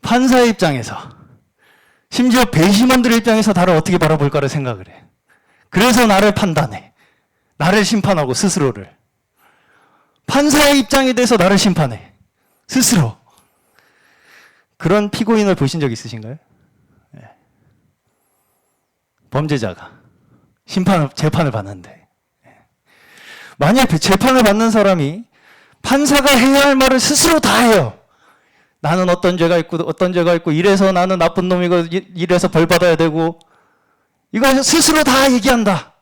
판사의 입장에서, 심지어 배심원들의 입장에서 나를 어떻게 바라볼까를 생각을 해. 그래서 나를 판단해. 나를 심판하고 스스로를. 판사의 입장에 대해서 나를 심판해. 스스로. 그런 피고인을 보신 적 있으신가요? 네. 범죄자가 재판을 받는데, 만약 재판을 받는 사람이 판사가 해야 할 말을 스스로 다 해요. 나는 어떤 죄가 있고 이래서 나는 나쁜 놈이고 이래서 벌 받아야 되고, 이거 스스로 다 얘기한다.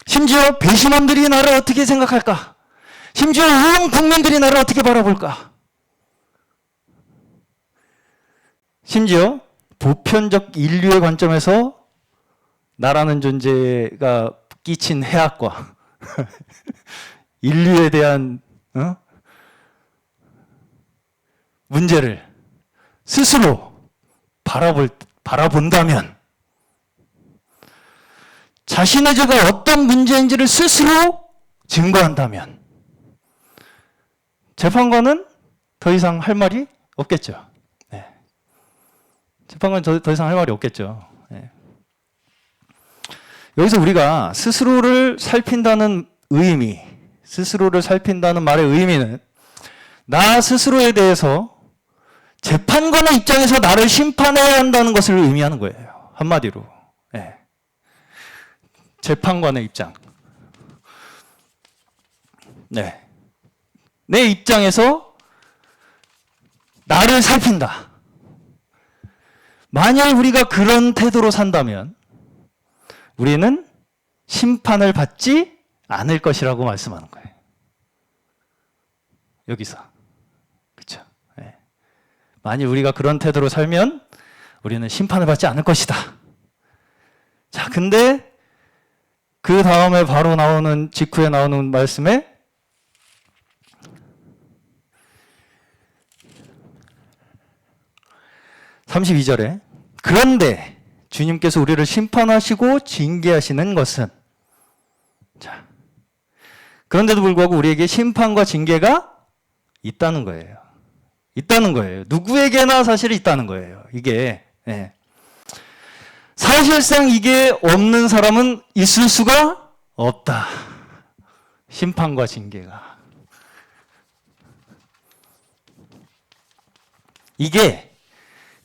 심지어 배심원들이 나를 어떻게 생각할까? 심지어 온 국민들이 나를 어떻게 바라볼까? 심지어 보편적 인류의 관점에서 나라는 존재가 끼친 해악과 인류에 대한 문제를 스스로 바라본다면, 자신의 죄가 어떤 문제인지를 스스로 증거한다면 재판관은 더 이상 할 말이 없겠죠. 네. 재판관은 더 이상 할 말이 없겠죠. 네. 여기서 우리가 스스로를 살핀다는 의미, 스스로를 살핀다는 말의 의미는 나 스스로에 대해서 재판관의 입장에서 나를 심판해야 한다는 것을 의미하는 거예요. 한마디로. 네. 재판관의 입장. 네. 내 입장에서 나를 살핀다. 만약 우리가 그런 태도로 산다면 우리는 심판을 받지 않을 것이라고 말씀하는 거예요. 여기서. 그렇죠? 네. 만약 우리가 그런 태도로 살면 우리는 심판을 받지 않을 것이다. 자, 근데 그 다음에 바로 나오는, 직후에 나오는 말씀에 (32절에) 그런데 주님께서 우리를 심판하시고 징계하시는 것은, 자, 그런데도 불구하고 우리에게 심판과 징계가 있다는 거예요. 있다는 거예요. 누구에게나 사실 있다는 거예요. 이게. 네. 사실상 이게 없는 사람은 있을 수가 없다. 심판과 징계가. 이게,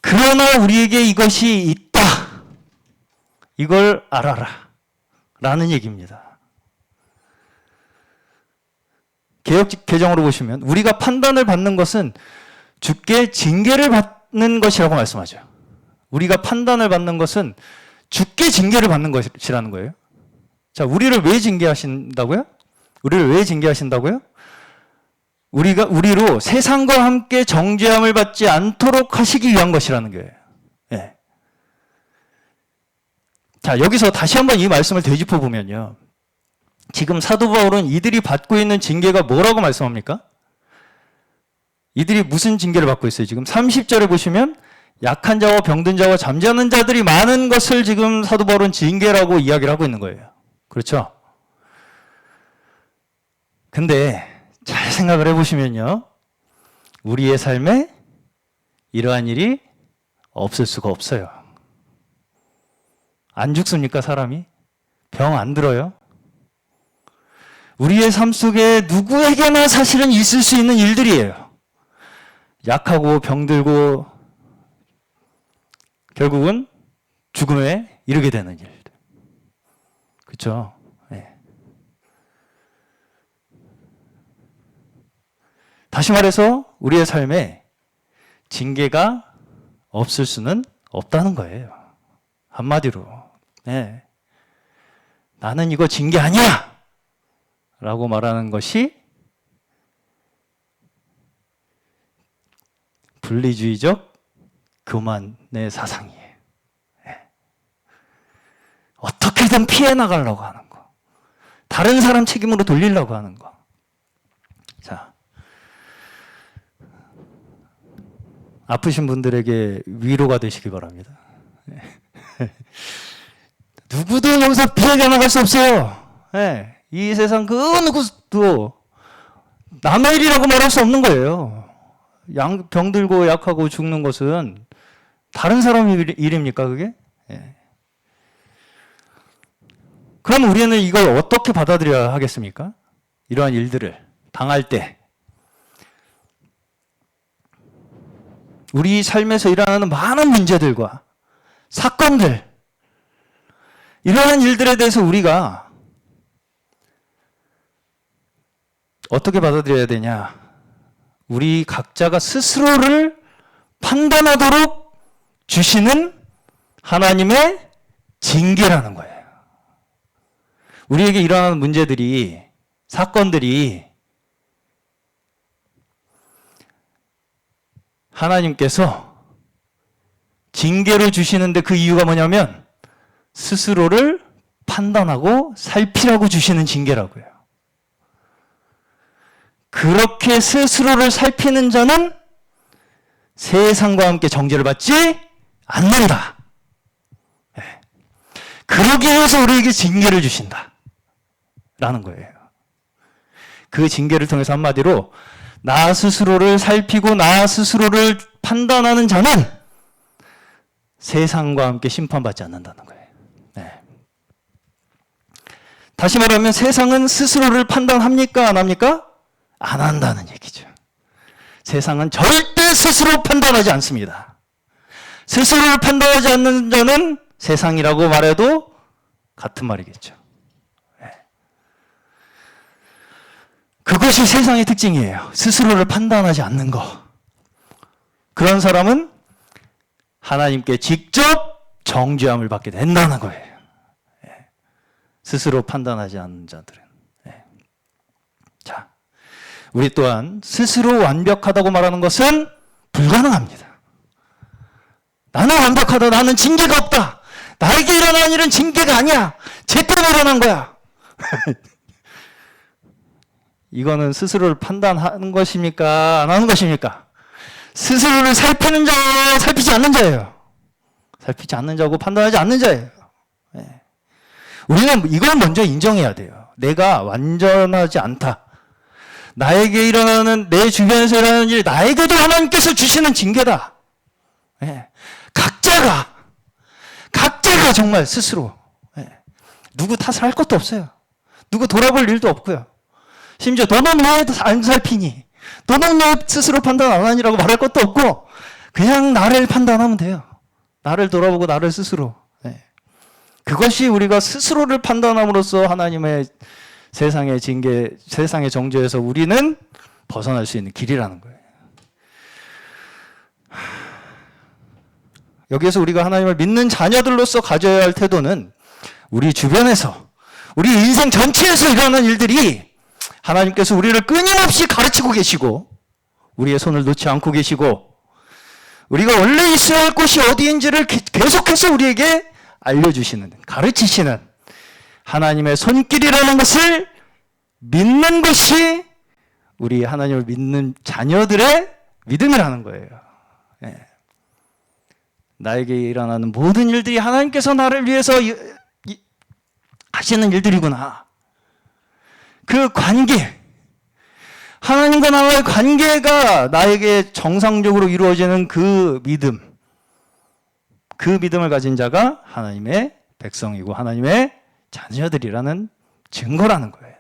그러나 우리에게 이것이 있다. 이걸 알아라. 라는 얘기입니다. 개역 개정으로 보시면 우리가 판단을 받는 것은 주께 징계를 받는 것이라고 말씀하죠. 우리가 판단을 받는 것은 주께 징계를 받는 것이라는 거예요. 자, 우리를 왜 징계하신다고요? 우리를 왜 징계하신다고요? 우리로 세상과 함께 정죄함을 받지 않도록 하시기 위한 것이라는 거예요. 예. 자, 여기서 다시 한번 이 말씀을 되짚어 보면요. 지금 사도 바울은 이들이 받고 있는 징계가 뭐라고 말씀합니까? 이들이 무슨 징계를 받고 있어요? 지금 30절에 보시면 약한 자와 병든 자와 잠자는 자들이 많은 것을 지금 사도 바울은 징계라고 이야기를 하고 있는 거예요. 그렇죠? 근데 잘 생각을 해보시면요. 우리의 삶에 이러한 일이 없을 수가 없어요. 안 죽습니까, 사람이? 병 안 들어요? 우리의 삶 속에 누구에게나 사실은 있을 수 있는 일들이에요. 약하고 병들고 결국은 죽음에 이르게 되는 일들. 그렇죠? 네. 다시 말해서 우리의 삶에 징계가 없을 수는 없다는 거예요. 한마디로. 네. 나는 이거 징계 아니야! 라고 말하는 것이 분리주의적 교만의 사상이에요. 네. 어떻게든 피해 나가려고 하는 거. 다른 사람 책임으로 돌리려고 하는 거. 자, 아프신 분들에게 위로가 되시기 바랍니다. 네. 누구도 여기서 피해가 나갈 수 없어요. 네. 이 세상 그 누구도 남의 일이라고 말할 수 없는 거예요. 병들고 약하고 죽는 것은 다른 사람 일입니까, 그게? 예. 그럼 우리는 이걸 어떻게 받아들여야 하겠습니까? 이러한 일들을 당할 때. 우리 삶에서 일어나는 많은 문제들과 사건들, 이러한 일들에 대해서 우리가 어떻게 받아들여야 되냐? 우리 각자가 스스로를 판단하도록 주시는 하나님의 징계라는 거예요. 우리에게 일어나는 문제들이, 사건들이 하나님께서 징계로 주시는데 그 이유가 뭐냐면 스스로를 판단하고 살피라고 주시는 징계라고요. 그렇게 스스로를 살피는 자는 세상과 함께 정죄를 받지 않는다. 네. 그러기 위해서 우리에게 징계를 주신다. 라는 거예요. 그 징계를 통해서 한마디로 나 스스로를 살피고 나 스스로를 판단하는 자는 세상과 함께 심판받지 않는다는 거예요. 네. 다시 말하면 세상은 스스로를 판단합니까? 안 합니까? 안 한다는 얘기죠. 세상은 절대 스스로 판단하지 않습니다. 스스로를 판단하지 않는 자는 세상이라고 말해도 같은 말이겠죠. 네. 그것이 세상의 특징이에요. 스스로를 판단하지 않는 거. 그런 사람은 하나님께 직접 정죄함을 받게 된다는 거예요. 네. 스스로 판단하지 않는 자들은. 네. 자. 우리 또한 스스로 완벽하다고 말하는 것은 불가능합니다. 나는 완벽하다. 나는 징계가 없다. 나에게 일어난 일은 징계가 아니야. 쟤 때문에 일어난 거야. 이거는 스스로를 판단하는 것입니까? 안 하는 것입니까? 스스로를 살피는 자와 살피지 않는 자예요. 살피지 않는 자고 판단하지 않는 자예요. 네. 우리는 이걸 먼저 인정해야 돼요. 내가 완전하지 않다. 나에게 일어나는, 내 주변에서 일어나는 일, 나에게도 하나님께서 주시는 징계다. 네. 각자가 정말 스스로. 네. 누구 탓을 할 것도 없어요. 누구 돌아볼 일도 없고요. 심지어 너는 왜 안 살피니? 너는 왜 스스로 판단 안 하니라고 말할 것도 없고 그냥 나를 판단하면 돼요. 나를 돌아보고 나를 스스로. 네. 그것이 우리가 스스로를 판단함으로써 하나님의 세상의 징계, 세상의 정죄에서 우리는 벗어날 수 있는 길이라는 거예요. 여기에서 우리가 하나님을 믿는 자녀들로서 가져야 할 태도는 우리 주변에서, 우리 인생 전체에서 일어나는 일들이 하나님께서 우리를 끊임없이 가르치고 계시고 우리의 손을 놓지 않고 계시고 우리가 원래 있어야 할 곳이 어디인지를 계속해서 우리에게 알려주시는, 가르치시는 하나님의 손길이라는 것을 믿는 것이 우리 하나님을 믿는 자녀들의 믿음이라는 거예요. 네. 나에게 일어나는 모든 일들이 하나님께서 나를 위해서 하시는 일들이구나. 그 관계, 하나님과 나와의 관계가 나에게 정상적으로 이루어지는 그 믿음, 그 믿음을 가진 자가 하나님의 백성이고 하나님의 자녀들이라는 증거라는 거예요.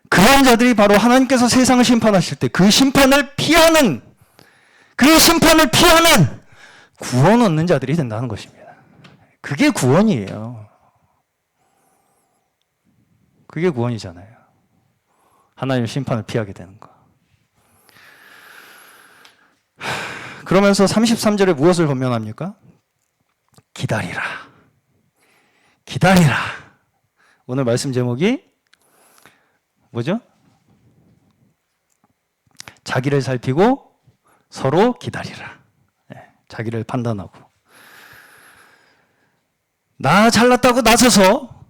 그런 자들이 바로 하나님께서 세상을 심판하실 때 그 심판을 피하는, 그 심판을 피하는 구원 얻는 자들이 된다는 것입니다. 그게 구원이에요. 그게 구원이잖아요. 하나님의 심판을 피하게 되는 거. 그러면서 33절에 무엇을 권면합니까? 기다리라. 기다리라. 오늘 말씀 제목이 뭐죠? 자기를 살피고 서로 기다리라. 네, 자기를 판단하고. 나 잘났다고 나서서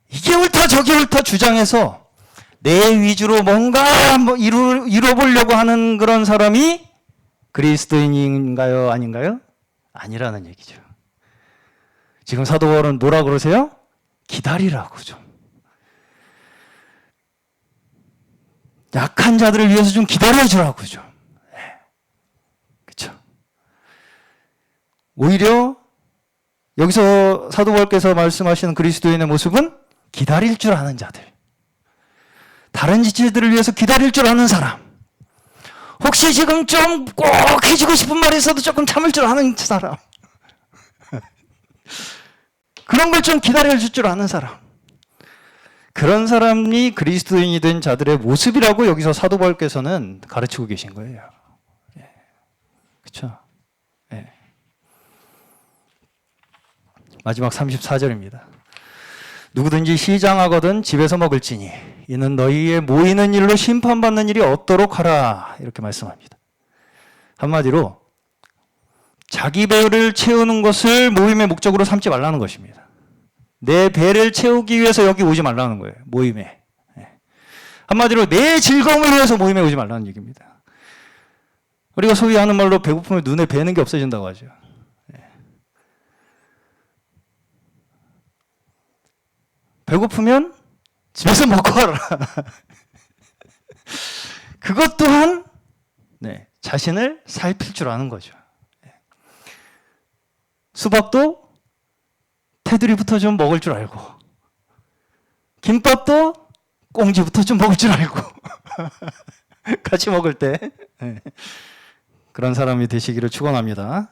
이게 옳다 저게 옳다 주장해서 내 위주로 뭔가 이루어보려고 하는 그런 사람이 그리스도인인가요? 아닌가요? 아니라는 얘기죠. 지금 사도 바울은 뭐라 그러세요? 기다리라고 좀. 약한 자들을 위해서 좀 기다려주라고 좀. 네. 그렇죠. 오히려 여기서 사도 바울께서 말씀하시는 그리스도인의 모습은 기다릴 줄 아는 자들. 다른 지체들을 위해서 기다릴 줄 아는 사람. 혹시 지금 좀 꼭 해주고 싶은 말이 있어도 조금 참을 줄 아는 사람. 그런 걸 좀 기다려줄 줄 아는 사람. 그런 사람이 그리스도인이 된 자들의 모습이라고 여기서 사도 바울께서는 가르치고 계신 거예요. 예. 그렇죠? 예. 마지막 34절입니다. 누구든지 시장하거든 집에서 먹을지니 이는 너희의 모이는 일로 심판받는 일이 없도록 하라. 이렇게 말씀합니다. 한마디로 자기 배를 채우는 것을 모임의 목적으로 삼지 말라는 것입니다. 내 배를 채우기 위해서 여기 오지 말라는 거예요. 모임에. 한마디로 내 즐거움을 위해서 모임에 오지 말라는 얘기입니다. 우리가 소위 하는 말로 배고프면 눈에 뵈는 게 없어진다고 하죠. 배고프면 집에서 먹고 와라. 그것 또한 자신을 살필 줄 아는 거죠. 수박도 테두리부터 좀 먹을 줄 알고 김밥도 꽁지부터 좀 먹을 줄 알고 같이 먹을 때 그런 사람이 되시기를 축원합니다.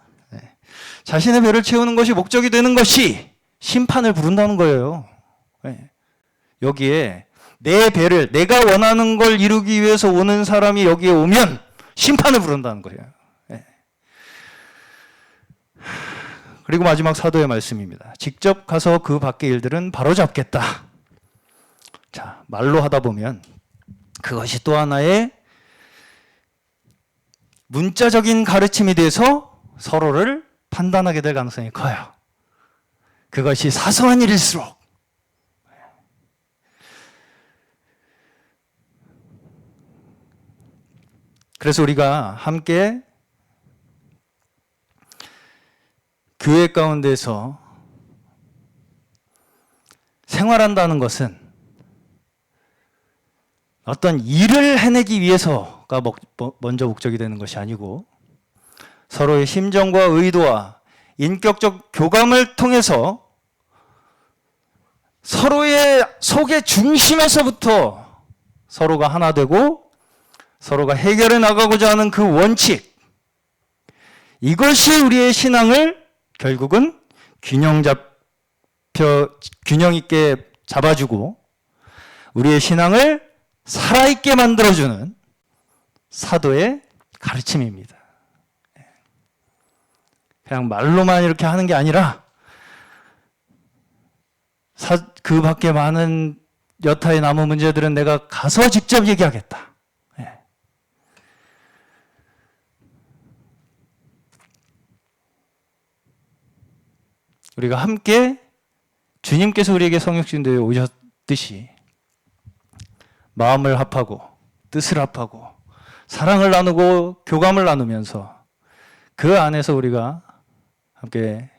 자신의 배를 채우는 것이 목적이 되는 것이 심판을 부른다는 거예요. 여기에 내 배를, 내가 원하는 걸 이루기 위해서 오는 사람이 여기에 오면 심판을 부른다는 거예요. 그리고 마지막 사도의 말씀입니다. 직접 가서 그 밖의 일들은 바로잡겠다. 자, 말로 하다 보면 그것이 또 하나의 문자적인 가르침이 돼서 서로를 판단하게 될 가능성이 커요. 그것이 사소한 일일수록. 그래서 우리가 함께 교회 가운데서 생활한다는 것은 어떤 일을 해내기 위해서가 먼저 목적이 되는 것이 아니고 서로의 심정과 의도와 인격적 교감을 통해서 서로의 속의 중심에서부터 서로가 하나 되고 서로가 해결해 나가고자 하는 그 원칙, 이것이 우리의 신앙을 결국은 균형 있게 잡아주고 우리의 신앙을 살아있게 만들어주는 사도의 가르침입니다. 그냥 말로만 이렇게 하는 게 아니라 그 밖에 많은 여타의 남은 문제들은 내가 가서 직접 얘기하겠다. 우리가 함께 주님께서 우리에게 성육신도에 오셨듯이 마음을 합하고 뜻을 합하고 사랑을 나누고 교감을 나누면서 그 안에서 우리가 함께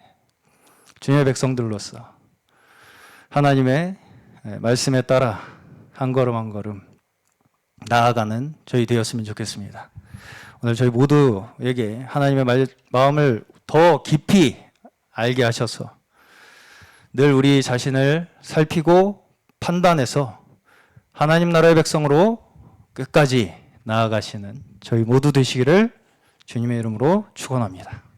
주님의 백성들로서 하나님의 말씀에 따라 한 걸음 한 걸음 나아가는 저희 되었으면 좋겠습니다. 오늘 저희 모두에게 하나님의 마음을 더 깊이 알게 하셔서 늘 우리 자신을 살피고 판단해서 하나님 나라의 백성으로 끝까지 나아가시는 저희 모두 되시기를 주님의 이름으로 축원합니다.